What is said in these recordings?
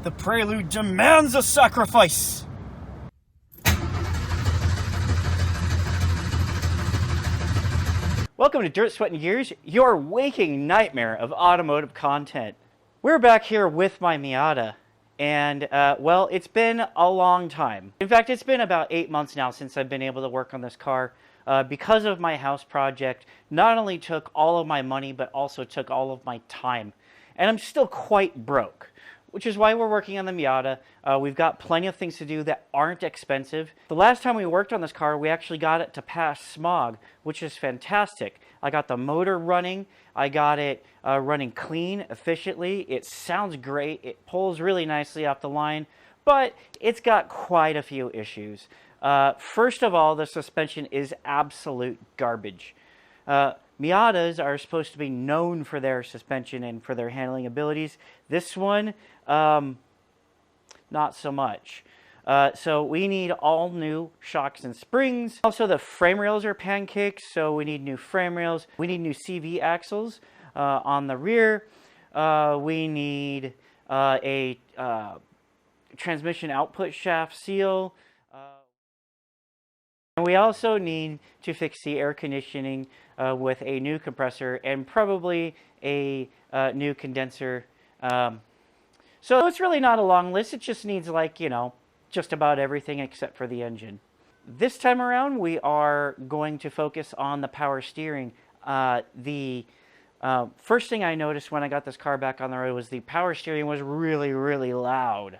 The Prelude demands a sacrifice! Welcome to Dirt, Sweat, and Gears, your waking nightmare of automotive content. We're back here with my Miata, and, well, it's been a long time. In fact, it's been about 8 months now since I've been able to work on this car. Because of my house project, not only took all of my money, but also took all of my time. And I'm still quite broke, which is why we're working on the Miata. We've got plenty of things to do that aren't expensive. The last time we worked on this car, we actually got it to pass smog, which is fantastic. I got the motor running. I got it running clean, efficiently. It sounds great. It pulls really nicely off the line, but it's got quite a few issues. First of all, the suspension is absolute garbage. Miatas are supposed to be known for their suspension and for their handling abilities. This one, not so much. So we need all new shocks and springs. Also, the frame rails are pancakes, so we need new frame rails. We need new CV axles on the rear. We need a transmission output shaft seal. And we also need to fix the air conditioning with a new compressor and probably a new condenser. So it's really not a long list. It just needs, like, you know, just about everything except for the engine. This time around, we are going to focus on the power steering. The first thing I noticed when I got this car back on the road was the power steering was really, really loud.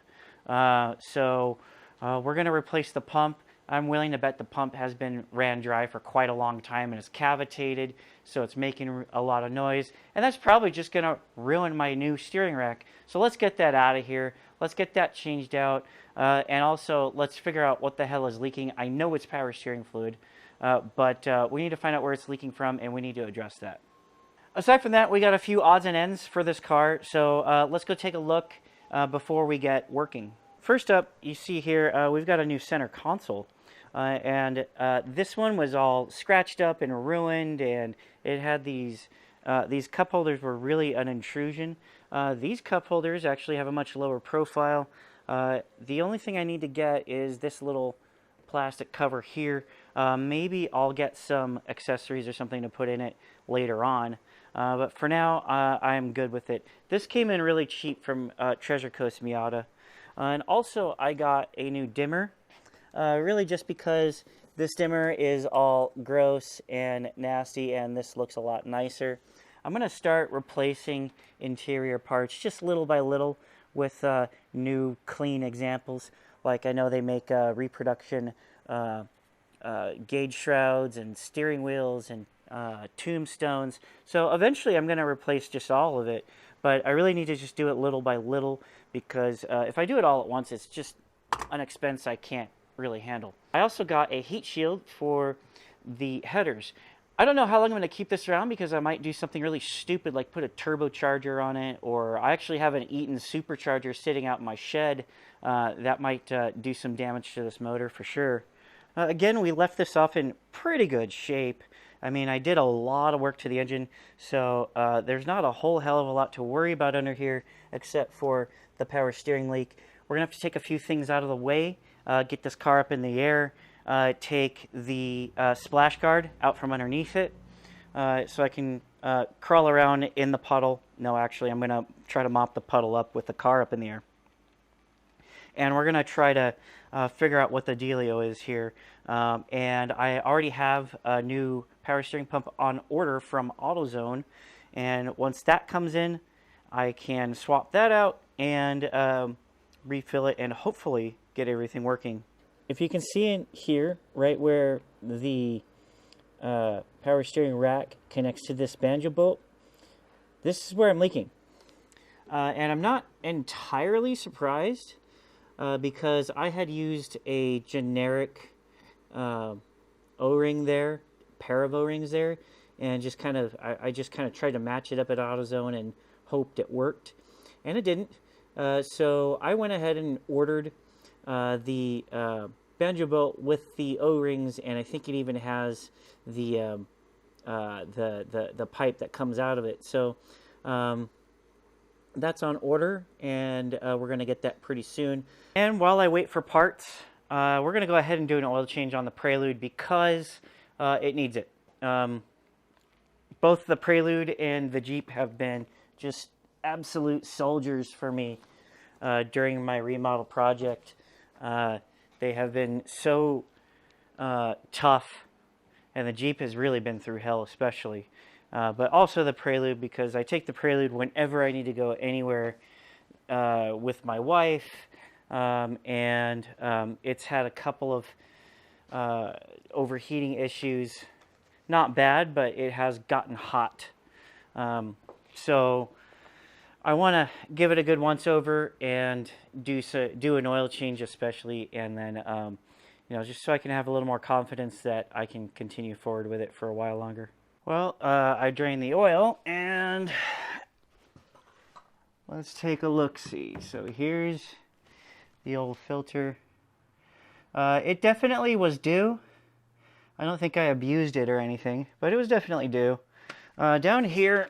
So we're going to replace the pump. I'm willing to bet the pump has been ran dry for quite a long time and is cavitated, so it's making a lot of noise. And that's probably just going to ruin my new steering rack. So let's get that out of here. Let's get that changed out. And also, let's figure out what the hell is leaking. I know it's power steering fluid, but we need to find out where it's leaking from, and we need to address that. Aside from that, we got a few odds and ends for this car, so let's go take a look before we get working. First up, you see here, we've got a new center console. And this one was all scratched up and ruined, and it had these cup holders were really an intrusion. These cup holders actually have a much lower profile. The only thing I need to get is this little plastic cover here. Maybe I'll get some accessories or something to put in it later on. But for now, I'm good with it. This came in really cheap from Treasure Coast Miata. And also, I got a new dimmer. Really just because this dimmer is all gross and nasty, and this looks a lot nicer. I'm going to start replacing interior parts just little by little with new clean examples. Like, I know they make reproduction gauge shrouds and steering wheels and tombstones. So eventually I'm going to replace just all of it, but I really need to just do it little by little, because if I do it all at once, it's just an expense I can't really handle. I also got a heat shield for the headers. I don't know how long I'm going to keep this around, because I might do something really stupid like put a turbocharger on it, or I actually have an Eaton supercharger sitting out in my shed that might do some damage to this motor for sure. Again, we left this off in pretty good shape. I mean, I did a lot of work to the engine, so there's not a whole hell of a lot to worry about under here except for the power steering leak. We're going to have to take a few things out of the way, get this car up in the air, take the splash guard out from underneath it so I can crawl around in the puddle. No, actually, I'm going to try to mop the puddle up with the car up in the air. And we're going to try to figure out what the dealio is here. And I already have a new power steering pump on order from AutoZone. And once that comes in, I can swap that out and refill it and hopefully get everything working. If you can see in here, right where the power steering rack connects to this banjo bolt, this is where I'm leaking. And I'm not entirely surprised because I had used a generic O-ring there, pair of O-rings there, and just kind of I just kind of tried to match it up at AutoZone and hoped it worked, and it didn't. So I went ahead and ordered the banjo bolt with the O-rings, and I think it even has the pipe that comes out of it. So that's on order, and we're going to get that pretty soon. And while I wait for parts, we're going to go ahead and do an oil change on the Prelude because it needs it. Both the Prelude and the Jeep have been just absolute soldiers for me during my remodel project. They have been so tough, and the Jeep has really been through hell, especially. But also the Prelude, because I take the Prelude whenever I need to go anywhere with my wife, and it's had a couple of overheating issues. Not bad, but it has gotten hot. So I want to give it a good once over and do an oil change especially, and then just so I can have a little more confidence that I can continue forward with it for a while longer. Well, I drained the oil, and let's take a look-see. So here's the old filter. It definitely was due. I don't think I abused it or anything, but it was definitely due. Down here,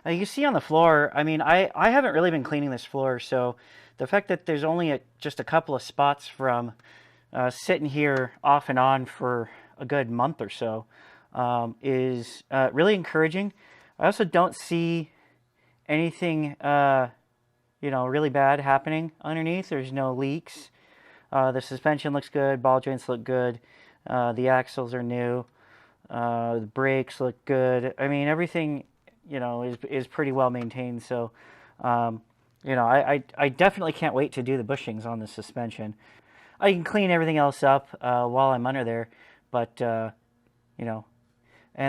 you see on the floor, I mean, I haven't really been cleaning this floor, so the fact that there's only just a couple of spots from sitting here off and on for a good month or so is really encouraging. I also don't see anything, really bad happening underneath. There's no leaks. The suspension looks good. Ball joints look good. The axles are new. The brakes look good. I mean, everything, is pretty well maintained. So, I definitely can't wait to do the bushings on the suspension. I can clean everything else up while I'm under there, but, and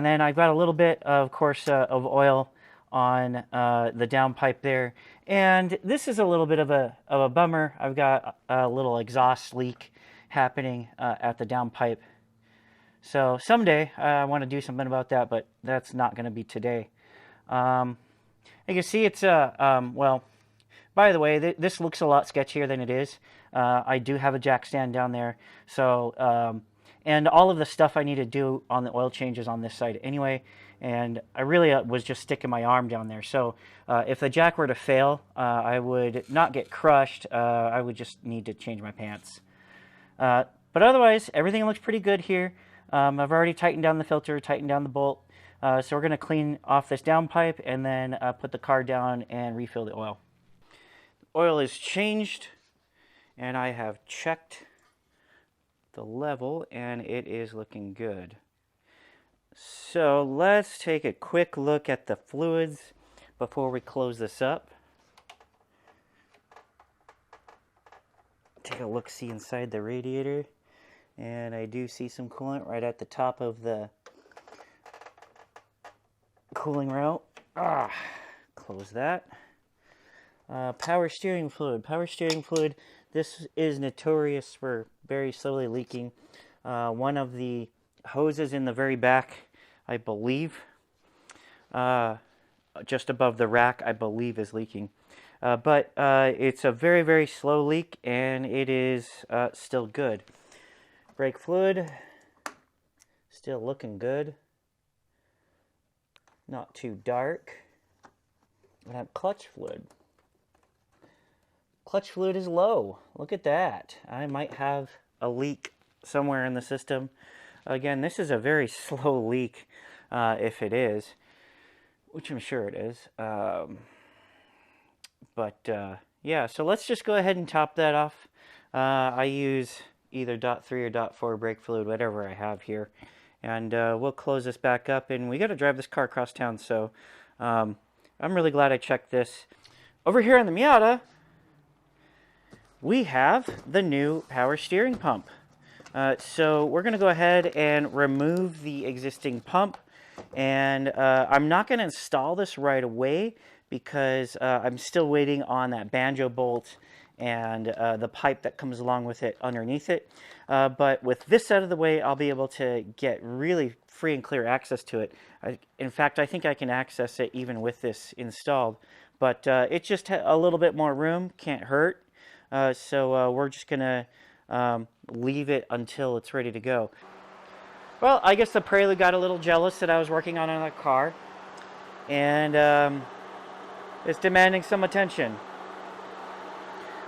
then I've got a little bit, of course, of oil on the downpipe there. And this is a little bit of a bummer. I've got a little exhaust leak happening at the downpipe. So someday I want to do something about that, but that's not going to be today. You can see it's well, by the way, this looks a lot sketchier than it is. I do have a jack stand down there, so and all of the stuff I need to do on the oil change is on this side anyway, and I really was just sticking my arm down there. So if the jack were to fail, I would not get crushed. I would just need to change my pants. But otherwise, everything looks pretty good here. I've already tightened down the filter, tightened down the bolt. So we're going to clean off this downpipe and then put the car down and refill the oil. Oil is changed, and I have checked the level, and it is looking good. So let's take a quick look at the fluids before we close this up. Take a look-see inside the radiator, and I do see some coolant right at the top of the cooling route. Close that. Power steering fluid. Power steering fluid, this is notorious for very slowly leaking. One of the hoses in the very back, I believe, just above the rack, I believe is leaking. But it's a very, very slow leak, and it is still good. Brake fluid, still looking good. Not too dark. And I have clutch fluid. Clutch fluid is low. Look at that. I might have a leak somewhere in the system. Again, this is a very slow leak, if it is, which I'm sure it is. Yeah, so let's just go ahead and top that off. I use either .3 or .4 brake fluid, whatever I have here. And we'll close this back up, and we got to drive this car across town, so I'm really glad I checked this. Over here on the Miata, we have the new power steering pump. So we're going to go ahead and remove the existing pump, and I'm not going to install this right away because I'm still waiting on that banjo bolt and the pipe that comes along with it underneath it. But with this out of the way, I'll be able to get really free and clear access to it. In fact, I think I can access it even with this installed. But it's just a little bit more room, can't hurt. So we're just going to leave it until it's ready to go. Well, I guess the Prelude got a little jealous that I was working on the car. And is demanding some attention.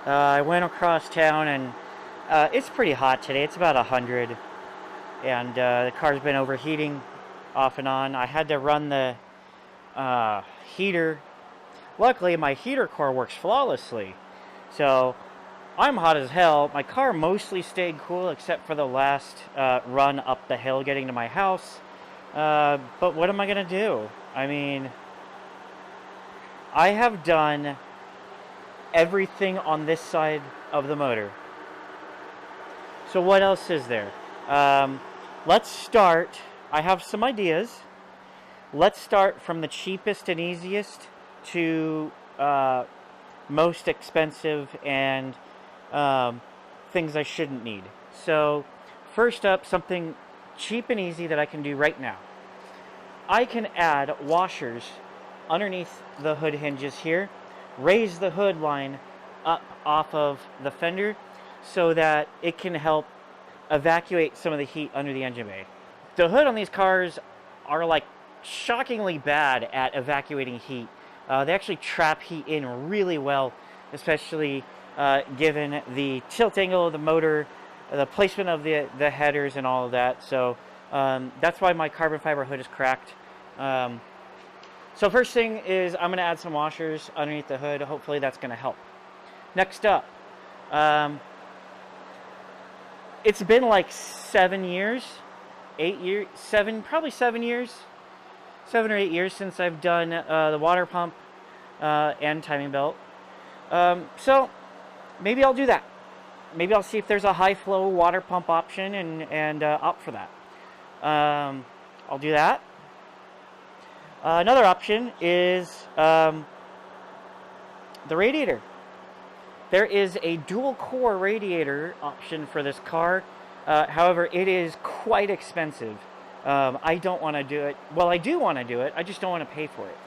I went across town and it's pretty hot today. It's about 100, and the car's been overheating off and on. I had to run the heater. Luckily, my heater core works flawlessly, so I'm hot as hell. My car mostly stayed cool except for the last run up the hill getting to my house. But what am I going to do? I mean, I have done everything on this side of the motor. So what else is there? Let's start. I have some ideas. Let's start from the cheapest and easiest to most expensive and things I shouldn't need. So first up, something cheap and easy that I can do right now. I can add washers underneath the hood hinges here, raise the hood line up off of the fender so that it can help evacuate some of the heat under the engine bay. The hood on these cars are like shockingly bad at evacuating heat. They actually trap heat in really well, especially given the tilt angle of the motor, the placement of the headers and all of that. So that's why my carbon fiber hood is cracked. So first thing is I'm going to add some washers underneath the hood. Hopefully that's going to help. Next up, it's been like 7 years, 8 years, probably 7 years, 7 or 8 years since I've done the water pump and timing belt. So maybe I'll do that. Maybe I'll see if there's a high flow water pump option and opt for that. I'll do that. Another option is the radiator. There is a dual core radiator option for this car. However, it is quite expensive. I don't want to do it. Well, I do want to do it. I just don't want to pay for it.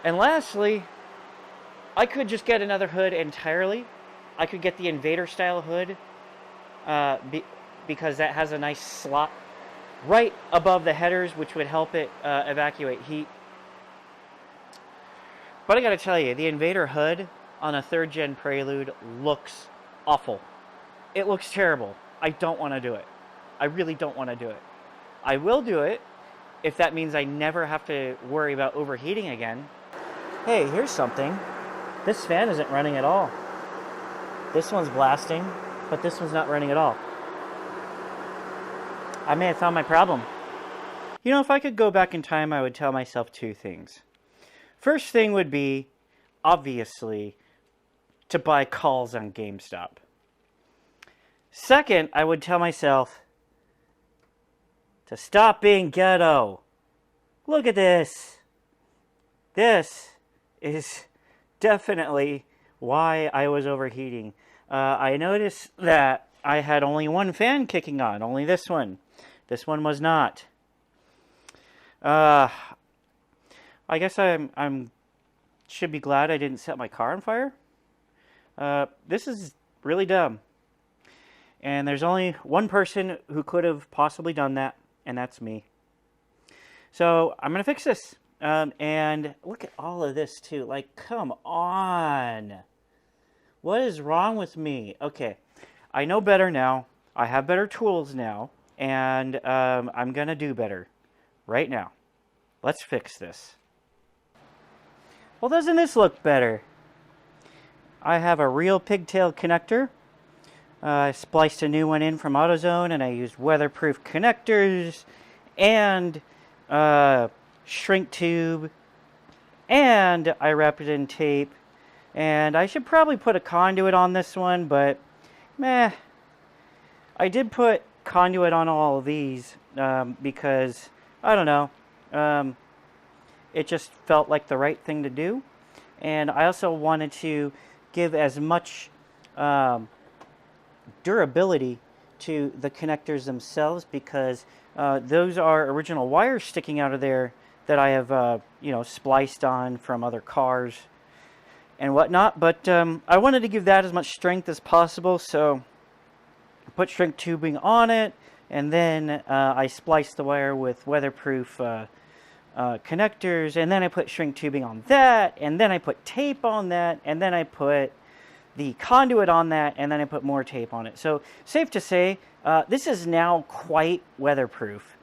And lastly, I could just get another hood entirely. I could get the Invader style hood because that has a nice slot right above the headers, which would help it evacuate heat. But I gotta tell you, the Invader hood on a 3rd gen Prelude looks awful. It looks terrible. I don't want to do it. I really don't want to do it. I will do it if that means I never have to worry about overheating again. Hey, here's something. This fan isn't running at all. This one's blasting, but this one's not running at all. I may have found my problem. You know, if I could go back in time, I would tell myself 2 things. First thing would be, obviously, to buy calls on GameStop. Second, I would tell myself to stop being ghetto. Look at this. This is definitely why I was overheating. I noticed that I had only one fan kicking on, only this one. This one was not. I guess I'm should be glad I didn't set my car on fire. This is really dumb. And there's only one person who could have possibly done that, and that's me. So I'm going to fix this. And look at all of this, too. Like, come on. What is wrong with me? Okay, I know better now. I have better tools now. And I'm going to do better right now. Let's fix this. Well, doesn't this look better? I have a real pigtail connector. I spliced a new one in from AutoZone, and I used weatherproof connectors and shrink tube, and I wrapped it in tape. And I should probably put a conduit on this one, but meh. I did put conduit on all of these because, I don't know, it just felt like the right thing to do. And I also wanted to give as much durability to the connectors themselves, because those are original wires sticking out of there that I have, spliced on from other cars and whatnot. But I wanted to give that as much strength as possible, so I put shrink tubing on it, and then I spliced the wire with weatherproof connectors, and then I put shrink tubing on that, and then I put tape on that, and then I put the conduit on that, and then I put more tape on it. So safe to say, this is now quite weatherproof.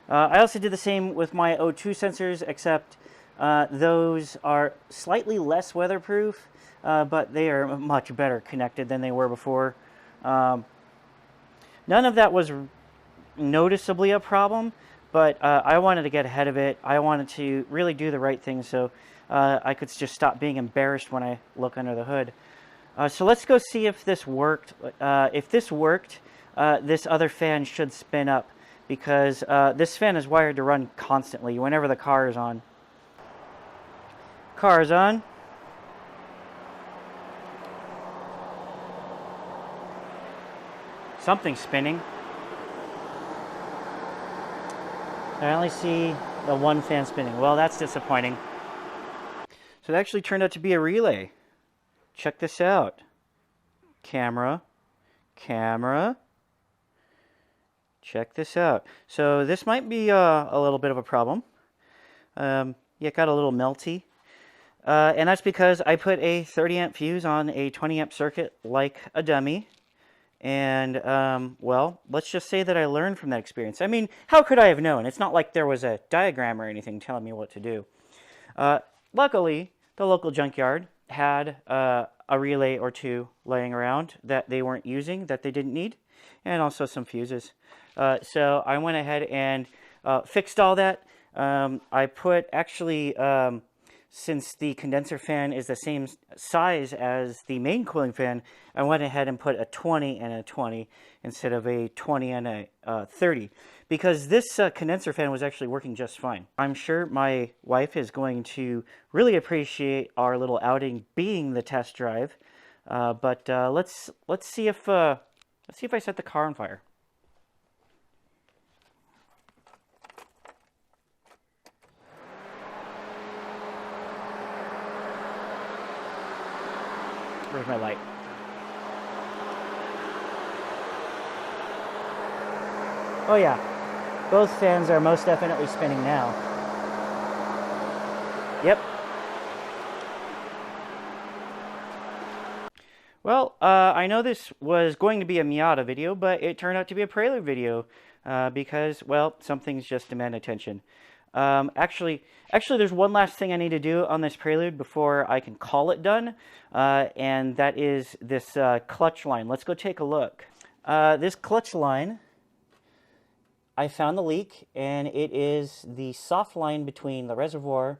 I also did the same with my O2 sensors, except those are slightly less weatherproof, but they are much better connected than they were before. None of that was noticeably a problem, but I wanted to get ahead of it. I wanted to really do the right thing so I could just stop being embarrassed when I look under the hood. So let's go see if this worked. If this worked, this other fan should spin up, because this fan is wired to run constantly whenever the car is on. Car is on. Something's spinning. I only see the one fan spinning. Well, that's disappointing. So it actually turned out to be a relay. Check this out. Camera. Camera. Check this out. So this might be a little bit of a problem. Yeah, it got a little melty. And that's because I put a 30 amp fuse on a 20 amp circuit like a dummy. And, well, let's just say that I learned from that experience. I mean, how could I have known? It's not like there was a diagram or anything telling me what to do. Luckily, the local junkyard had a relay or two laying around that they weren't using, that they didn't need, and also some fuses. So I went ahead and fixed all that. I put, actually, since the condenser fan is the same size as the main cooling fan, I went ahead and put a 20 and a 20 instead of a 20 and a 30, because this condenser fan was actually working just fine. I'm sure my wife is going to really appreciate our little outing being the test drive, but let's see if I set the car on fire. Where's my light? Oh yeah, both fans are most definitely spinning now. Yep. Well, I know this was going to be a Miata video, but it turned out to be a Prelude video because, well, some things just demand attention. Actually, there's one last thing I need to do on this Prelude before I can call it done, and that is this clutch line. Let's go take a look. This clutch line, I found the leak, and it is the soft line between the reservoir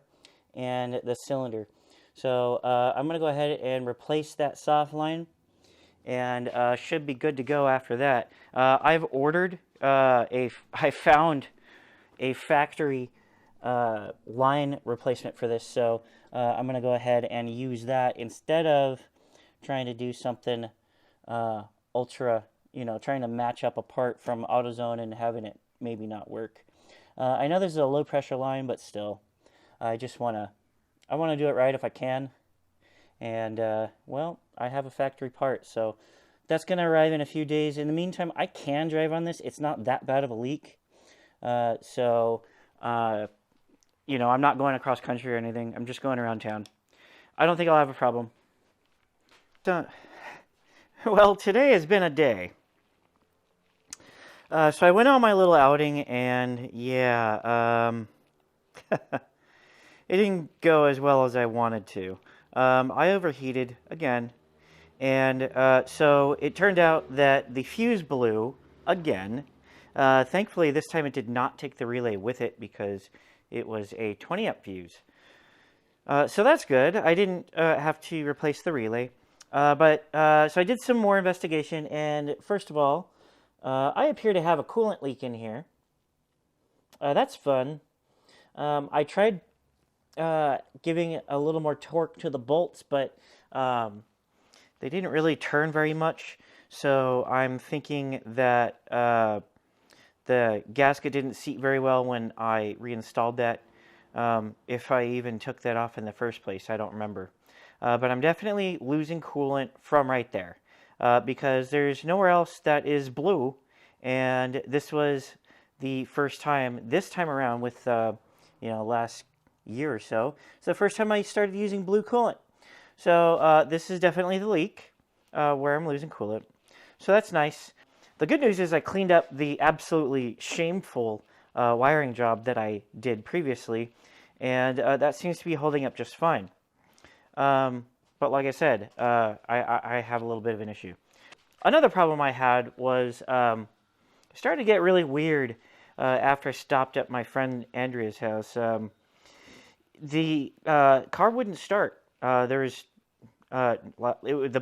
and the cylinder. So I'm going to go ahead and replace that soft line, and should be good to go after that. I've ordered I found a factory line replacement for this, so I'm going to go ahead and use that instead of trying to do something ultra, trying to match up a part from AutoZone and having it maybe not work. I know this is a low pressure line, but still, I want to do it right if I can. And well, I have a factory part, so that's going to arrive in a few days. In the meantime, I can drive on this. It's not that bad of a leak. So I'm not going across country or anything. I'm just going around town. I don't think I'll have a problem. So, well, today has been a day. So I went on my little outing, and yeah, it didn't go as well as I wanted to. I overheated again, and so it turned out that the fuse blew again. Thankfully, this time it did not take the relay with it because it was a 20 amp fuse. So that's good. I didn't have to replace the relay. So I did some more investigation, and first of all, I appear to have a coolant leak in here. That's fun. I tried giving a little more torque to the bolts, but they didn't really turn very much. So I'm thinking that the gasket didn't seat very well when I reinstalled that. If I even took that off in the first place, I don't remember. But I'm definitely losing coolant from right there because there's nowhere else that is blue. And this was the first time, this time around with, last year or so. It's the first time I started using blue coolant. So this is definitely the leak where I'm losing coolant. So that's nice. The good news is I cleaned up the absolutely shameful wiring job that I did previously, and that seems to be holding up just fine. But like I said, I have a little bit of an issue. Another problem I had was it started to get really weird after I stopped at my friend Andrea's house. The car wouldn't start. The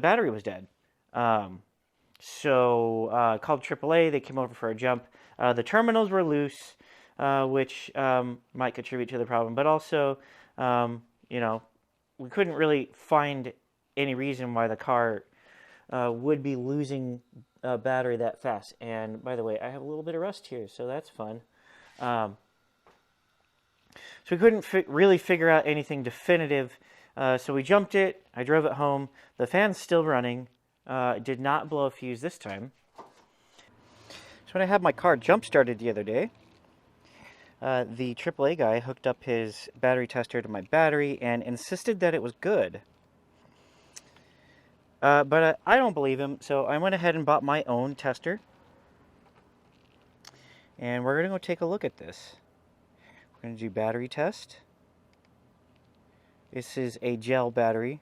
battery was dead. So called AAA. They came over for a jump. The terminals were loose, which might contribute to the problem. But also, we couldn't really find any reason why the car would be losing battery that fast. And by the way, I have a little bit of rust here, so that's fun. So we couldn't really figure out anything definitive. So we jumped it. I drove it home. The fan's still running. Did not blow a fuse this time. So when I had my car jump started the other day, the AAA guy hooked up his battery tester to my battery and insisted that it was good. But I don't believe him, so I went ahead and bought my own tester. And we're going to go take a look at this. We're going to do battery test. This is a gel battery.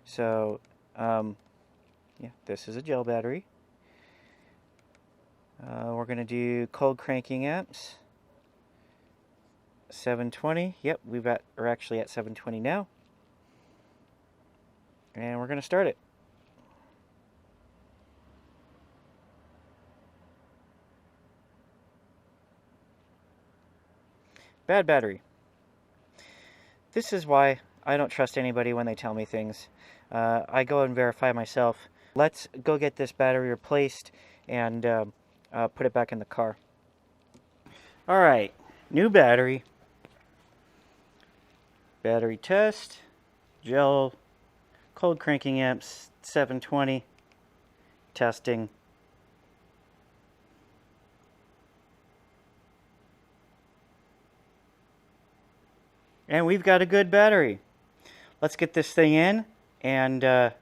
So, yeah, this is a gel battery. We're going to do cold cranking amps. 720. Yep, we're actually at 720 now. And we're going to start it. Bad battery. This is why I don't trust anybody when they tell me things. I go and verify myself. Let's go get this battery replaced and put it back in the car. All right, new battery. Battery test. Gel. Cold cranking amps. 720. Testing. And we've got a good battery. Let's get this thing in and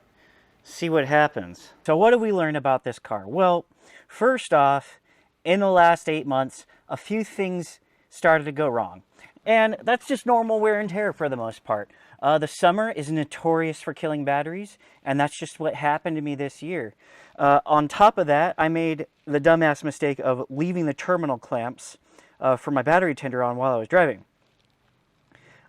see what happens. So what did we learn about this car? Well, first off, in the last 8 months, a few things started to go wrong. And that's just normal wear and tear for the most part. The summer is notorious for killing batteries, and that's just what happened to me this year. On top of that, I made the dumbass mistake of leaving the terminal clamps for my battery tender on while I was driving.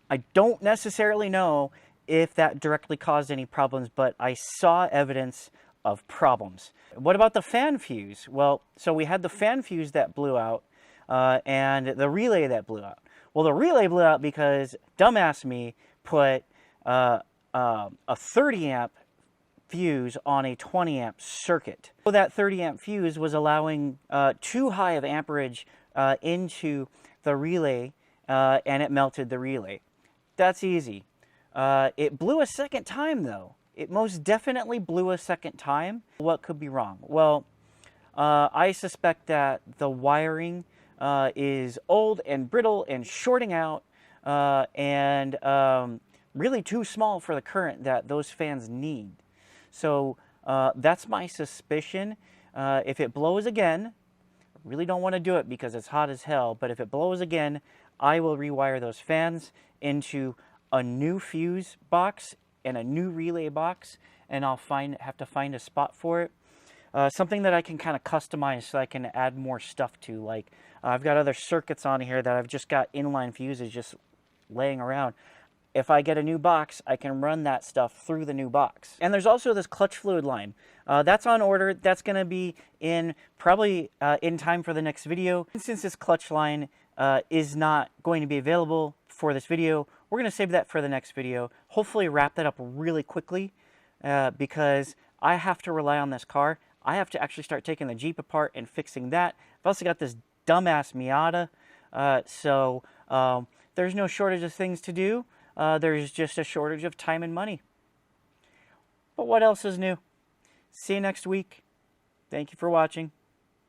I don't necessarily know if that directly caused any problems, but I saw evidence of problems. What about the fan fuse? Well, so we had the fan fuse that blew out and the relay that blew out. Well, the relay blew out because dumbass me put a 30 amp fuse on a 20 amp circuit. So that 30 amp fuse was allowing too high of amperage into the relay and it melted the relay. That's easy. It blew a second time, though. It most definitely blew a second time. What could be wrong? Well, I suspect that the wiring is old and brittle and shorting out and really too small for the current that those fans need. So that's my suspicion. If it blows again, I really don't want to do it because it's hot as hell, but if it blows again, I will rewire those fans into a new fuse box and a new relay box, and I'll have to find a spot for it. Something that I can kind of customize so I can add more stuff to. Like I've got other circuits on here that I've just got inline fuses just laying around. If I get a new box, I can run that stuff through the new box. And there's also this clutch fluid line. That's on order. That's going to be in probably in time for the next video. Since this clutch line is not going to be available for this video, we're going to save that for the next video. Hopefully wrap that up really quickly because I have to rely on this car. I have to actually start taking the Jeep apart and fixing that. I've also got this dumbass Miata. So there's no shortage of things to do. There's just a shortage of time and money. But what else is new? See you next week. Thank you for watching.